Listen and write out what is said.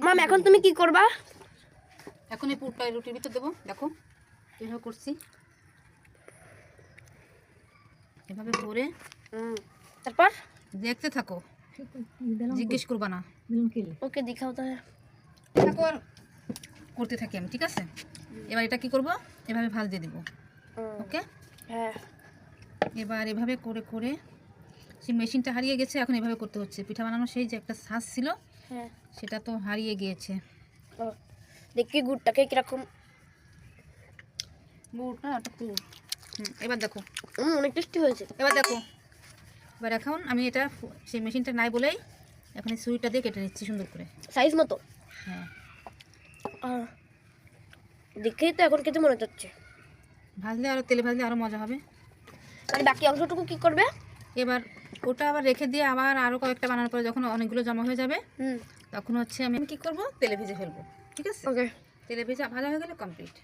মাম এখন তুমি কি করবা? এখন এই পুরটা রুটির ভিতর দেবো। দেখো এভাবে করছি, এভাবে করে তারপর দেখতে থাকো, জিজ্ঞেস করবা না। ওকে দেখাও তাহলে। থাকো আর করতে থাকি আমি, ঠিক আছে? এবার এটা কি করব, এভাবে ভাঁজ দিয়ে দিব। ওকে, হ্যাঁ এবার এভাবে করে করে সেই মেশিনটা হারিয়ে গেছে, এখন এভাবে করতে হচ্ছে। পিঠা বানানো সেই যে একটা ছাঁচ ছিল, হ্যাঁ সেটা তো হারিয়ে গিয়েছে। দেখি গুড়টাকে কিরকম। গুড়টা একটু এবার দেখো অনেক টেস্টি হয়েছে। এবার দেখো, এবার এখন আমি এটা সেই মেশিনটা নাই বলেই এখন এই ছুরিটা দিয়ে কেটে নিচ্ছি সুন্দর করে। সাইজ মতো। হ্যাঁ, দেখেই তো এখন খেতে মনে হচ্ছে। ভাজলে আরও তেলে ভাজলে আরও মজা হবে। মানে বাকি অংশটুকু কি করবে? এবার ওটা আবার রেখে দিয়ে আবার আরও কয়েকটা বানানোর পরে যখন অনেকগুলো জমা হয়ে যাবে, তখন হচ্ছে আমি কি করব, তেলে ভেজে ফেলবো। ঠিক আছে, ওকে, তেলে ভেজে ভাজা হয়ে গেলে কমপ্লিট।